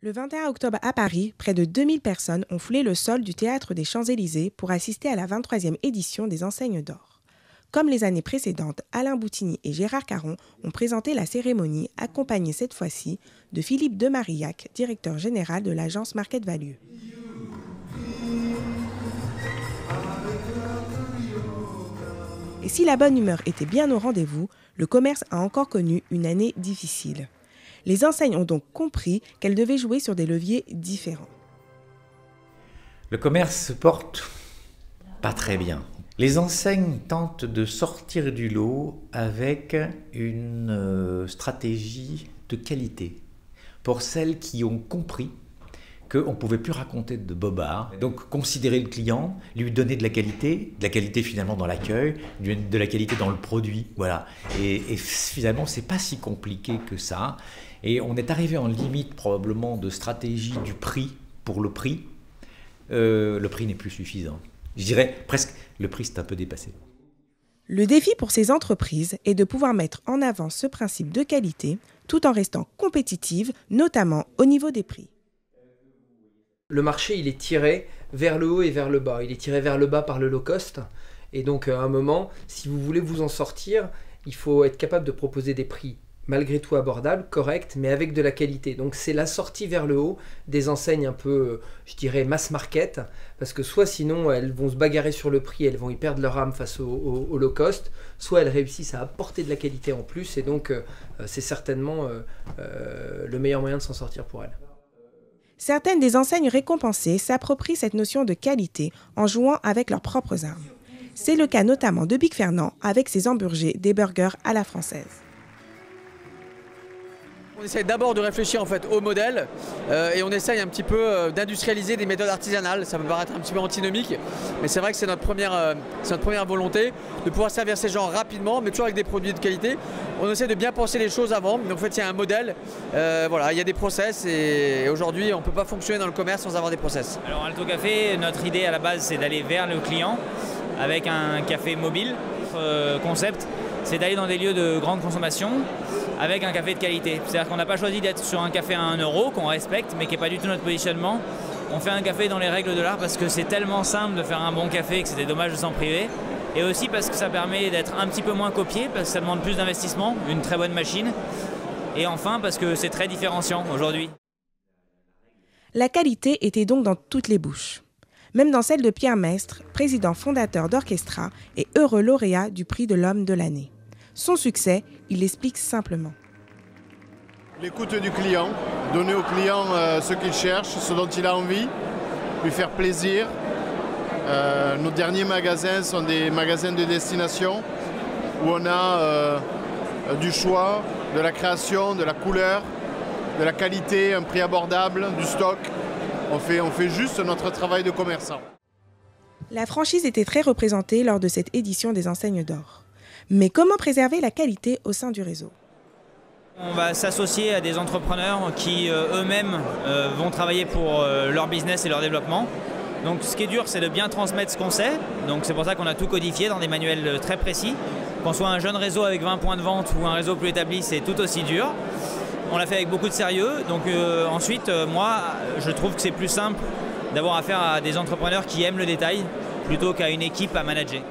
Le 21 octobre à Paris, près de 2000 personnes ont foulé le sol du théâtre des Champs-Élysées pour assister à la 23e édition des Enseignes d'Or. Comme les années précédentes, Alain Boutigny et Gérard Caron ont présenté la cérémonie, accompagnés cette fois-ci de Philippe Demarillac, directeur général de l'agence Market Value. Et si la bonne humeur était bien au rendez-vous, le commerce a encore connu une année difficile. Les enseignes ont donc compris qu'elles devaient jouer sur des leviers différents. Le commerce se porte pas très bien. Les enseignes tentent de sortir du lot avec une stratégie de qualité pour celles qui ont compris qu'on ne pouvait plus raconter de bobards. Donc considérer le client, lui donner de la qualité finalement dans l'accueil, de la qualité dans le produit. Voilà. Et finalement, c'est pas si compliqué que ça. Et on est arrivé en limite probablement de stratégie du prix pour le prix. Le prix n'est plus suffisant. Je dirais presque, le prix c'est un peu dépassé. Le défi pour ces entreprises est de pouvoir mettre en avant ce principe de qualité tout en restant compétitive, notamment au niveau des prix. Le marché, il est tiré vers le haut et vers le bas. Il est tiré vers le bas par le low cost. Et donc, à un moment, si vous voulez vous en sortir, il faut être capable de proposer des prix malgré tout abordables, corrects, mais avec de la qualité. Donc, c'est la sortie vers le haut des enseignes un peu, je dirais, mass market. Parce que soit sinon, elles vont se bagarrer sur le prix, elles vont y perdre leur âme face au low cost. Soit elles réussissent à apporter de la qualité en plus. Et donc, c'est certainement le meilleur moyen de s'en sortir pour elles. Certaines des enseignes récompensées s'approprient cette notion de qualité en jouant avec leurs propres armes. C'est le cas notamment de Big Fernand avec ses hamburgers, des burgers à la française. On essaye d'abord de réfléchir en fait au modèle et on essaye un petit peu d'industrialiser des méthodes artisanales. Ça peut paraître un petit peu antinomique, mais c'est vrai que c'est notre première volonté de pouvoir servir ces gens rapidement, mais toujours avec des produits de qualité. On essaie de bien penser les choses avant. Donc en fait, il y a un modèle, voilà, il y a des process et aujourd'hui, on ne peut pas fonctionner dans le commerce sans avoir des process. Alors Alto Café, notre idée à la base, c'est d'aller vers le client avec un café mobile. Notre concept, c'est d'aller dans des lieux de grande consommation avec un café de qualité. C'est-à-dire qu'on n'a pas choisi d'être sur un café à 1 €, qu'on respecte, mais qui n'est pas du tout notre positionnement. On fait un café dans les règles de l'art parce que c'est tellement simple de faire un bon café que c'était dommage de s'en priver. Et aussi parce que ça permet d'être un petit peu moins copié, parce que ça demande plus d'investissement, une très bonne machine. Et enfin, parce que c'est très différenciant aujourd'hui. La qualité était donc dans toutes les bouches. Même dans celle de Pierre Mestre, président fondateur d'Orchestra et heureux lauréat du prix de l'homme de l'année. Son succès, il l'explique simplement. L'écoute du client, donner au client ce qu'il cherche, ce dont il a envie, lui faire plaisir. Nos derniers magasins sont des magasins de destination où on a du choix, de la création, de la couleur, de la qualité, un prix abordable, du stock. On fait juste notre travail de commerçant. La franchise était très représentée lors de cette édition des Enseignes d'Or. Mais comment préserver la qualité au sein du réseau ? On va s'associer à des entrepreneurs qui eux-mêmes vont travailler pour leur business et leur développement. Donc ce qui est dur, c'est de bien transmettre ce qu'on sait. Donc c'est pour ça qu'on a tout codifié dans des manuels très précis. Qu'on soit un jeune réseau avec 20 points de vente ou un réseau plus établi, c'est tout aussi dur. On l'a fait avec beaucoup de sérieux. Donc ensuite, moi, je trouve que c'est plus simple d'avoir affaire à des entrepreneurs qui aiment le détail plutôt qu'à une équipe à manager.